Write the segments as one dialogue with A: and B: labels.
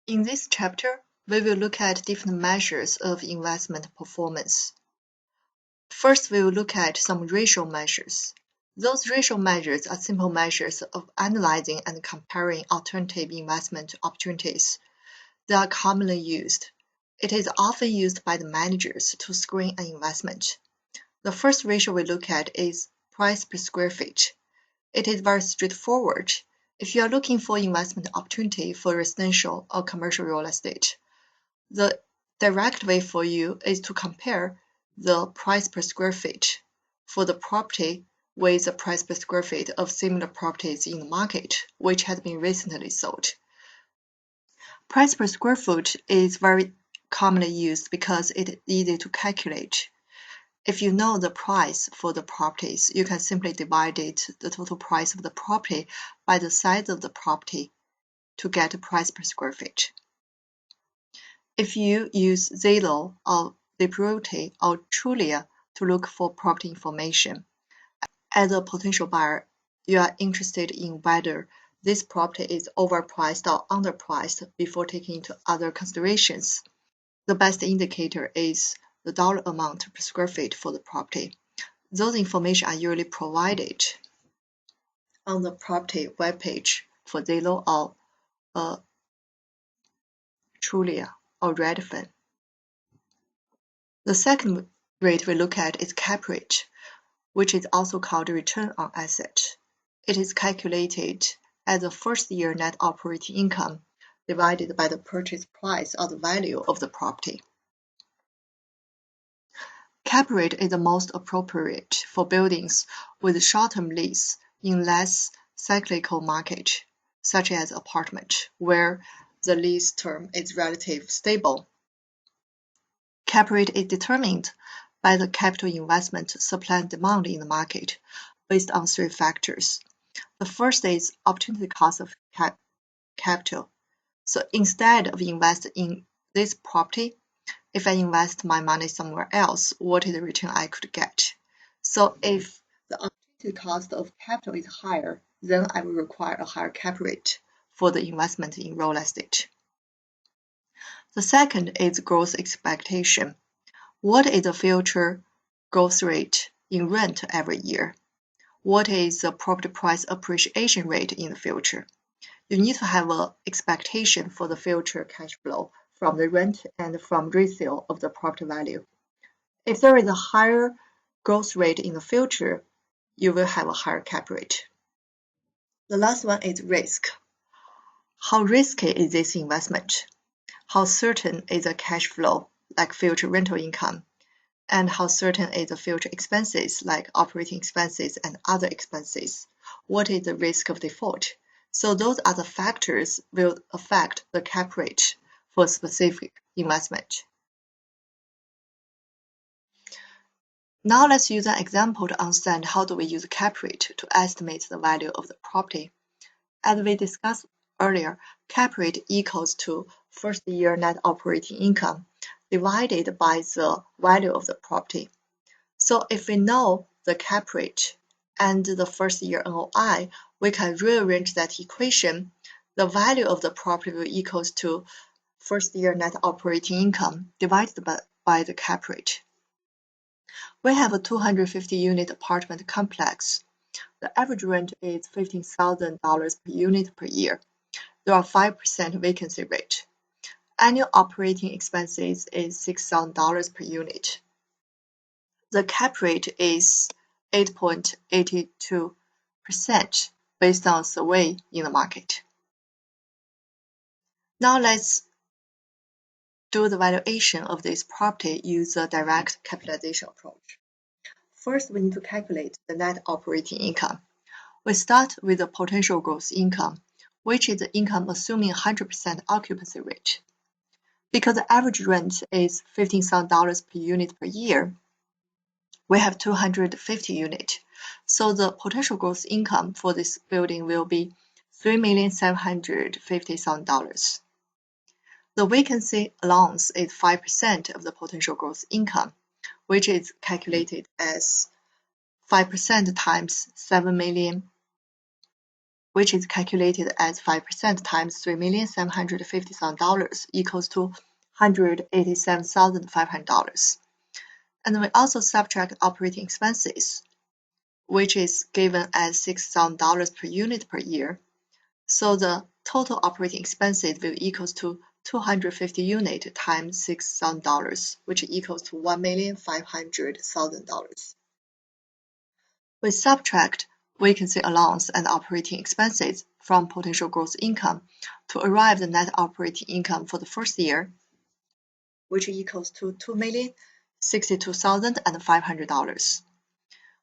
A: In this chapter, we will look at different measures of investment performance. First, we will look at some ratio measures. Those ratio measures are simple measures of analyzing and comparing alternative investment opportunities. They are commonly used. It is often used by the managers to screen an investment. The first ratio we look at is price per square feet. It is very straightforward. If you are looking for investment opportunity for residential or commercial real estate, the direct way for you is to compare the price per square feet for the property with the price per square feet of similar properties in the market, which has been recently sold. Price per square foot is very commonly used because it is easy to calculate. If you know the price for the properties, you can simply divide the total price of the property by the size of the property to get the price per square feet. If you use Zillow or ZipRecruiter or Trulia to look for property information, as a potential buyer, you are interested in whether this property is overpriced or underpriced before taking into other considerations. The best indicator is the dollar amount per square feet for the property. Those information are usually provided on the property webpage for Zillow or Trulia or Redfin. The second rate we look at is cap rate, which is also called return on asset. It is calculated as the first-year net operating income divided by the purchase price or the value of the property. Cap rate is the most appropriate for buildings with short-term lease in less cyclical market, such as apartment, where the lease term is relatively stable. Cap rate is determined by the capital investment supply and demand in the market based on three factors. The first is opportunity cost of capital. So instead of investing in this property, if I invest my money somewhere else, what is the return I could get? So if the opportunity cost of capital is higher, then I will require a higher cap rate for the investment in real estate. The second is growth expectation. What is the future growth rate in rent every year? What is the property price appreciation rate in the future? You need to have an expectation for the future cash flow from the rent and from resale of the property value. If there is a higher growth rate in the future, you will have a higher cap rate. The last one is risk. How risky is this investment? How certain is the cash flow, like future rental income? And how certain is the future expenses, like operating expenses and other expenses? What is the risk of default? So those are the factors will affect the cap rate for a specific investment. Now let's use an example to understand how do we use cap rate to estimate the value of the property. As we discussed earlier, cap rate equals to first-year net operating income divided by the value of the property. So if we know the cap rate and the first-year NOI, we can rearrange that equation. The value of the property will equals to first-year net operating income divided by the cap rate. We have a 250-unit apartment complex. The average rent is $15,000 per unit per year. There are 5% vacancy rate. Annual operating expenses is $6,000 per unit. The cap rate is 8.82% based on survey in the market. Now let's do the valuation of this property using a direct capitalization approach. First, we need to calculate the net operating income. We start with the potential gross income, which is the income assuming 100% occupancy rate. Because the average rent is $15,000 per unit per year, we have 250 units. So the potential gross income for this building will be $3,750,000. The vacancy allowance is 5% of the potential gross income, which is calculated as 5% times $7 million which is calculated as 5% times $3,750,000 equals to $187,500. And we also subtract operating expenses, which is given as $6,000 per unit per year. So the total operating expenses will equals to 250 units times $6,000, which equals to $1,500,000. We subtract vacancy allowance and operating expenses from potential gross income to arrive the net operating income for the first year, which equals to $2,062,500.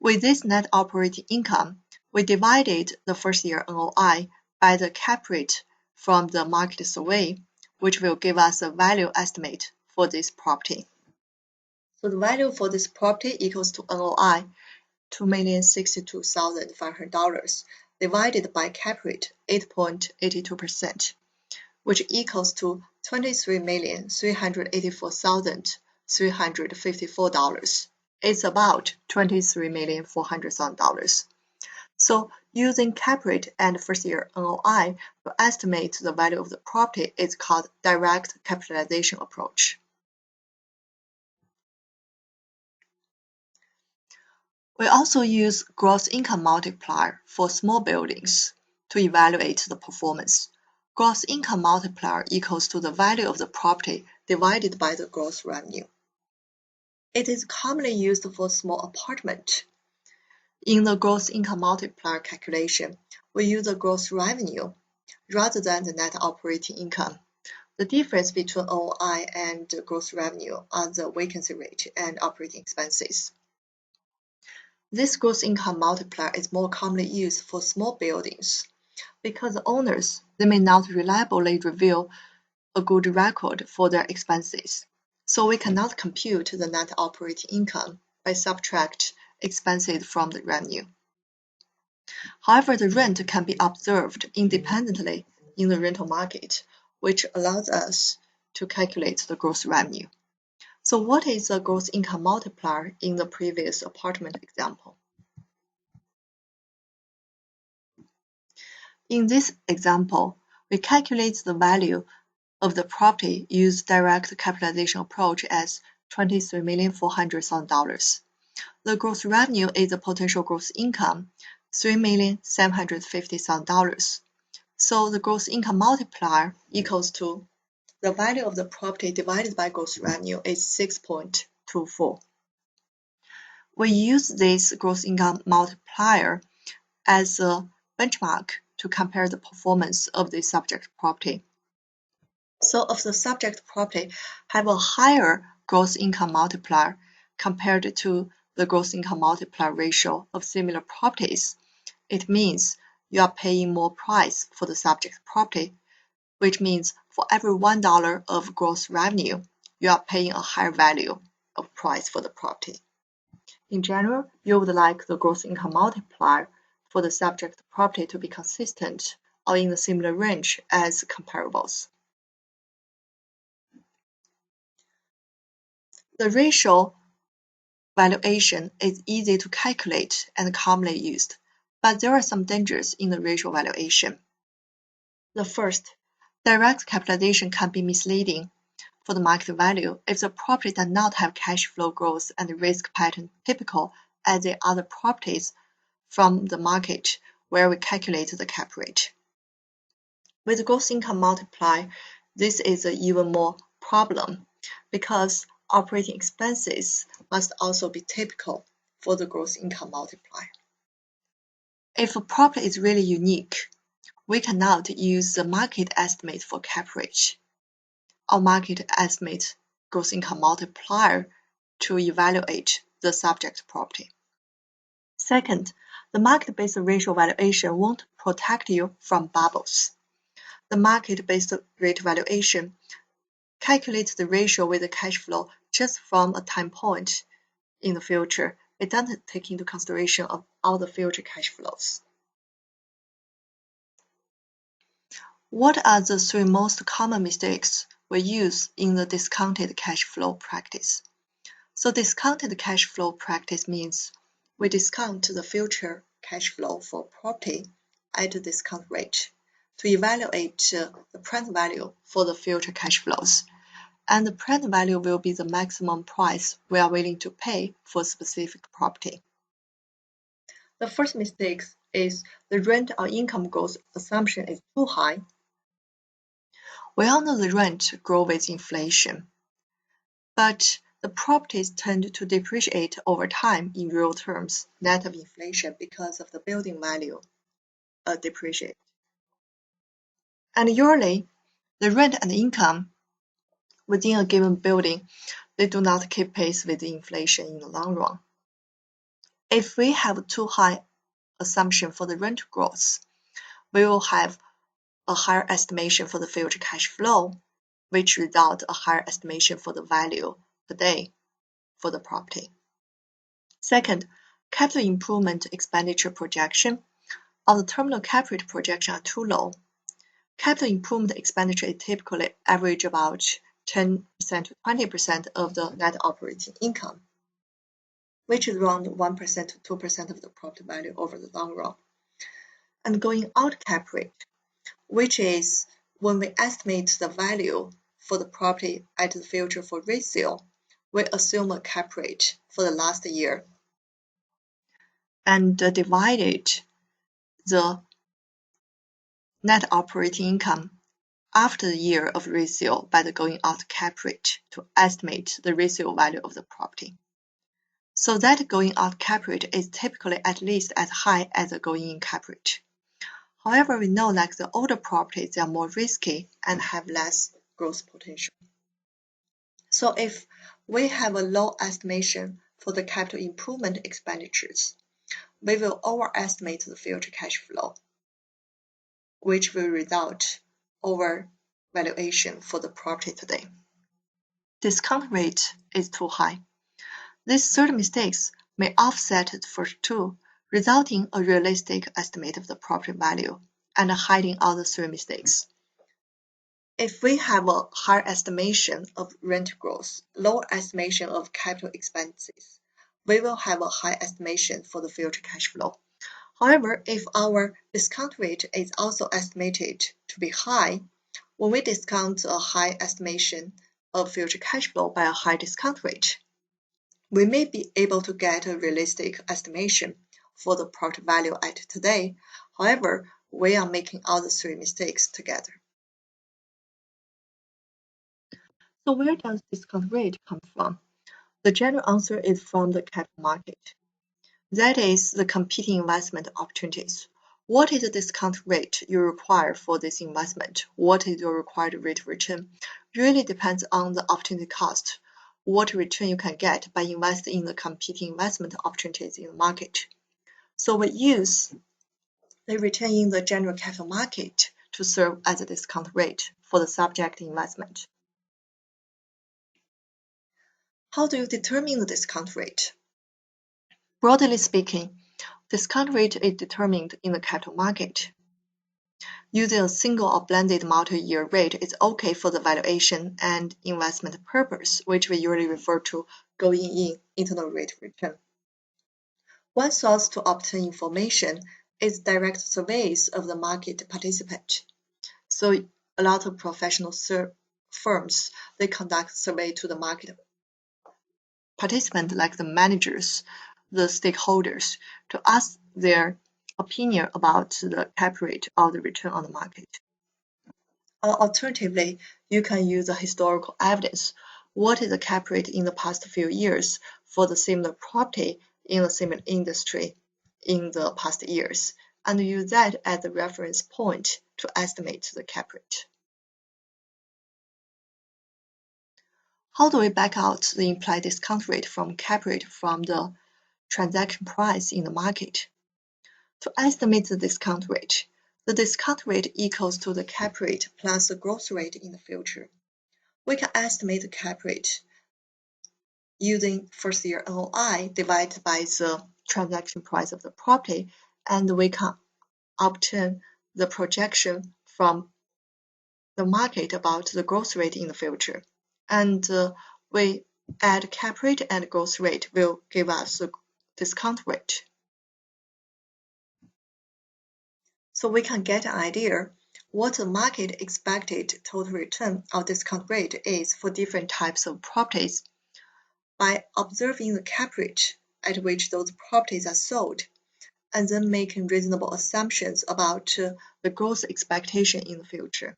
A: With this net operating income, we divided the first year NOI by the cap rate from the market survey, which will give us a value estimate for this property. So the value for this property equals to NOI $2,062,500 divided by cap rate 8.82%, which equals to $23,384,354. It's about $23,400,000. So using cap rate and first year NOI to estimate the value of the property is called direct capitalization approach. We also use gross income multiplier for small buildings to evaluate the performance. Gross income multiplier equals to the value of the property divided by the gross revenue. It is commonly used for small apartment. In the gross income multiplier calculation, we use the gross revenue rather than the net operating income. The difference between NOI and gross revenue are the vacancy rate and operating expenses. This gross income multiplier is more commonly used for small buildings because the owners they may not reliably reveal a good record for their expenses. So we cannot compute the net operating income by subtract expenses from the revenue. However, the rent can be observed independently in the rental market, which allows us to calculate the gross revenue. So what is the gross income multiplier in the previous apartment example? In this example, we calculate the value of the property using direct capitalization approach as $23,400,000. The gross revenue is the potential gross income, $3,750,000. So the gross income multiplier equals to the value of the property divided by gross revenue is 6.24. We use this gross income multiplier as a benchmark to compare the performance of the subject property. So if the subject property have a higher gross income multiplier compared to the gross income multiplier ratio of similar properties, it means you are paying more price for the subject property, which means for every $1 of gross revenue, you are paying a higher value of price for the property. In general, you would like the gross income multiplier for the subject property to be consistent or in the similar range as comparables. The ratio valuation is easy to calculate and commonly used, but there are some dangers in the ratio valuation. The first, direct capitalization can be misleading for the market value if the property does not have cash flow growth and risk pattern typical as the other properties from the market where we calculate the cap rate. With gross income multiplier, this is an even more problem because operating expenses must also be typical for the gross income multiplier. If a property is really unique, we cannot use the market estimate for cap rate or market estimate gross income multiplier to evaluate the subject property. Second, the market-based ratio valuation won't protect you from bubbles. The market-based rate valuation calculates the ratio with the cash flow just from a time point in the future. It doesn't take into consideration of all the future cash flows. What are the three most common mistakes we use in the discounted cash flow practice? So discounted cash flow practice means we discount the future cash flow for property at a discount rate to evaluate the present value for the future cash flows. And the present value will be the maximum price we are willing to pay for a specific property. The first mistake is the rent or income growth assumption is too high. We all know the rent grows with inflation, but the properties tend to depreciate over time in real terms, net of inflation, because of the building value depreciate. And usually, the rent and income within a given building, they do not keep pace with the inflation in the long run. If we have too high assumption for the rent growth, we will have a higher estimation for the future cash flow, which result a higher estimation for the value today for the property. Second, capital improvement expenditure projection or the terminal cap rate projection are too low. Capital improvement expenditure is typically average about 10% to 20% of the net operating income, which is around 1% to 2% of the property value over the long run. And going out cap rate, which is when we estimate the value for the property at the future for resale, we assume a cap rate for the last year and divided the net operating income after the year of resale by the going out cap rate to estimate the resale value of the property. So that going out cap rate is typically at least as high as the going in cap rate. However, we know like the older properties, they are more risky and have less growth potential. So if we have a low estimation for the capital improvement expenditures, we will overestimate the future cash flow, which will result over valuation for the property today. Discount rate is too high. These third mistakes may offset the first two, resulting in a realistic estimate of the property value and hiding other three mistakes. If we have a higher estimation of rent growth, lower estimation of capital expenses, we will have a high estimation for the future cash flow. However, if our discount rate is also estimated to be high, when we discount a high estimation of future cash flow by a high discount rate, we may be able to get a realistic estimation for the property value at today. However, we are making all the three mistakes together. So where does discount rate come from? The general answer is from the capital market. That is the competing investment opportunities. What is the discount rate you require for this investment? What is your required rate of return? Really depends on the opportunity cost, what return you can get by investing in the competing investment opportunities in the market. So we use the return in the general capital market to serve as a discount rate for the subject investment. How do you determine the discount rate? Broadly speaking, discount rate is determined in the capital market. Using a single or blended multi-year rate is okay for the valuation and investment purpose, which we usually refer to going-in internal rate of return. One source to obtain information is direct surveys of the market participant. So a lot of professional firms, they conduct survey to the market participant like the managers, the stakeholders, to ask their opinion about the cap rate or the return on the market. Or alternatively, you can use the historical evidence. What is the cap rate in the past few years for the similar property in a similar industry in the past years, and use that as the reference point to estimate the cap rate. How do we back out the implied discount rate from cap rate from the transaction price in the market? To estimate the discount rate, the discount rate equals to the cap rate plus the growth rate in the future. We can estimate the cap rate using first year NOI divided by the transaction price of the property, and we can obtain the projection from the market about the growth rate in the future. And we add cap rate and growth rate will give us the discount rate. So we can get an idea what the market expected total return or discount rate is for different types of properties by observing the cap rate at which those properties are sold, and then making reasonable assumptions about the growth expectation in the future.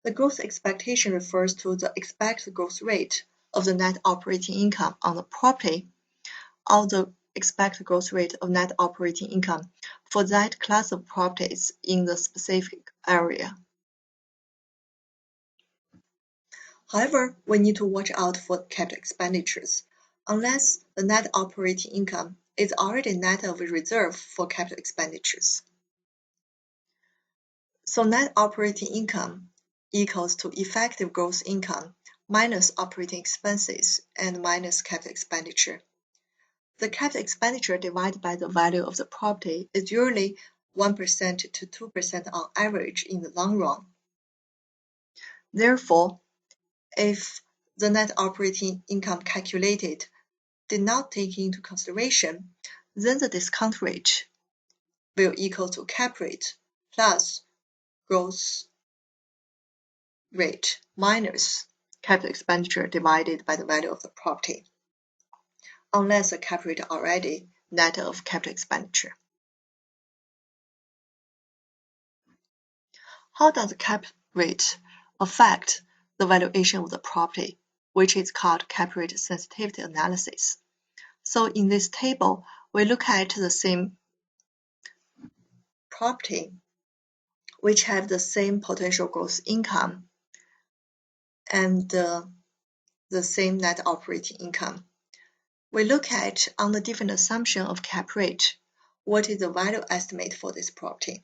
A: The growth expectation refers to the expected growth rate of the net operating income on the property, or the expected growth rate of net operating income for that class of properties in the specific area. However, we need to watch out for capital expenditures, unless the net operating income is already net of a reserve for capital expenditures. So net operating income equals to effective gross income minus operating expenses and minus capital expenditure. The capital expenditure divided by the value of the property is usually 1% to 2% on average in the long run. Therefore, if the net operating income calculated did not take into consideration, then the discount rate will equal to cap rate plus growth rate minus capital expenditure divided by the value of the property, unless the cap rate already net of capital expenditure. How does the cap rate affect the valuation of the property, which is called cap rate sensitivity analysis? So in this table, we look at the same property which have the same potential gross income and the same net operating income. We look at, on the different assumption of cap rate, what is the value estimate for this property.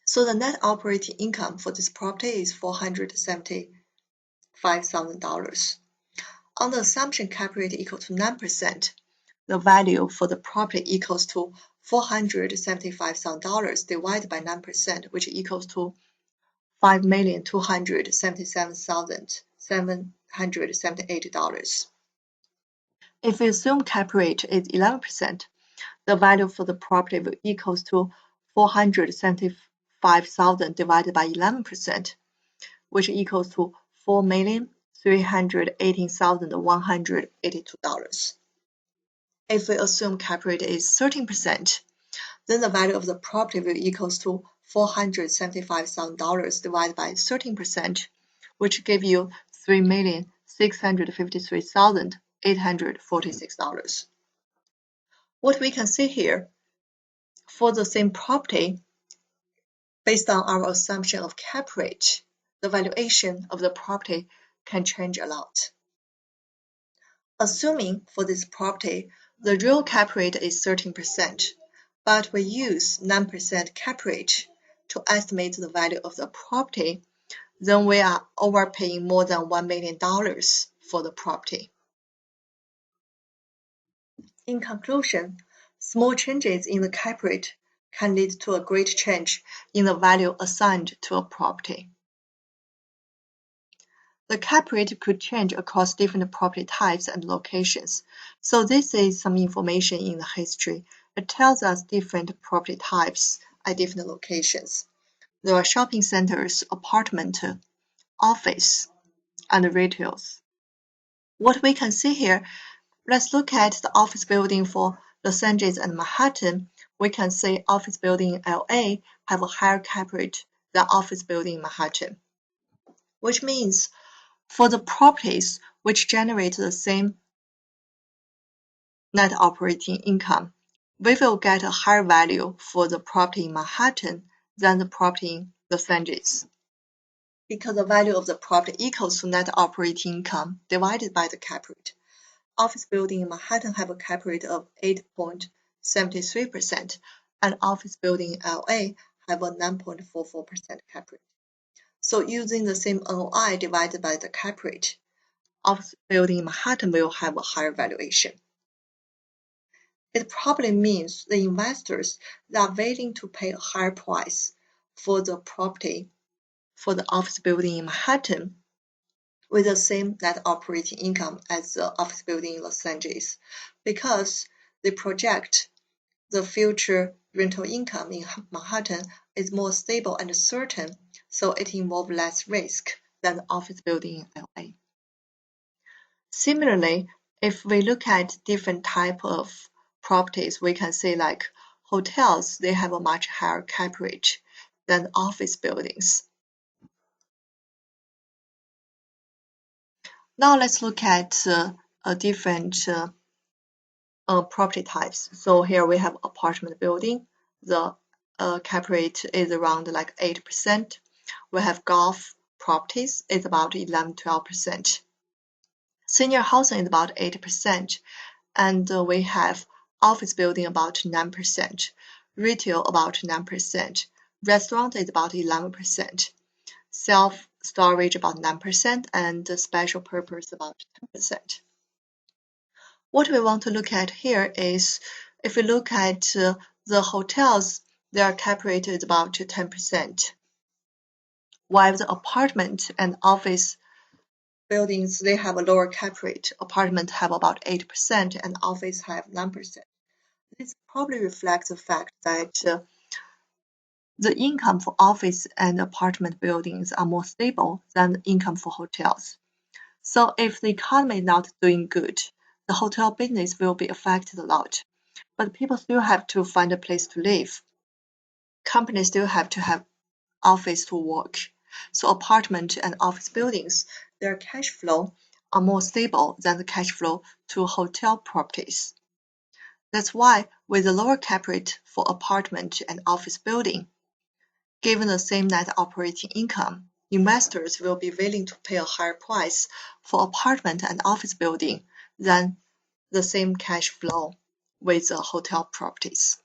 A: So the net operating income for this property is $475,000. On the assumption cap rate equal to 9%, the value for the property equals to $475,000 divided by 9%, which equals to $5,277,778. If we assume cap rate is 11%, the value for the property will equals to $475,000 divided by 11%, which equals to $4,318,182. If we assume cap rate is 13%, then the value of the property will equals to $475,000 divided by 13%, which give you $3,653,846. What we can see here, for the same property, based on our assumption of cap rate, the valuation of the property can change a lot. Assuming for this property, the real cap rate is 13%, but we use 9% cap rate to estimate the value of the property, then we are overpaying more than $1 million for the property. In conclusion, small changes in the cap rate can lead to a great change in the value assigned to a property. The cap rate could change across different property types and locations. So this is some information in the history. It tells us different property types at different locations. There are shopping centers, apartment, office, and retails. What we can see here, let's look at the office building for Los Angeles and Manhattan. We can see office building in LA have a higher cap rate than office building in Manhattan, which means for the properties which generate the same net operating income, we will get a higher value for the property in Manhattan than the property in Los Angeles, because the value of the property equals to net operating income divided by the cap rate. Office building in Manhattan have a cap rate of 8.73%, and office building in LA have a 9.44% cap rate. So using the same NOI divided by the cap rate, office building in Manhattan will have a higher valuation. It probably means the investors that are willing to pay a higher price for the property for the office building in Manhattan with the same net operating income as the office building in Los Angeles, because they project the future rental income in Manhattan is more stable and certain, so it involves less risk than the office building in LA. Similarly, if we look at different type of properties, we can say like hotels, they have a much higher cap rate than office buildings. Now let's look at different property types. So here we have apartment building. The cap rate is around like 8%. We have golf properties, it's about 11-12%. Senior housing is about 8%, and we have office building about 9%, retail about 9%, restaurant is about 11%, self-storage about 9%, and special purpose about 10%. What we want to look at here is if we look at the hotels, their cap rate is about 10%, while the apartment and office buildings, they have a lower cap rate. Apartment have about 8% and office have 9%. This probably reflects the fact that the income for office and apartment buildings are more stable than the income for hotels. So if the economy is not doing good, the hotel business will be affected a lot. But people still have to find a place to live. Companies still have to have office to work. So apartment and office buildings, their cash flow are more stable than the cash flow to hotel properties. That's why with a lower cap rate for apartment and office building, given the same net operating income, investors will be willing to pay a higher price for apartment and office building than the same cash flow with the hotel properties.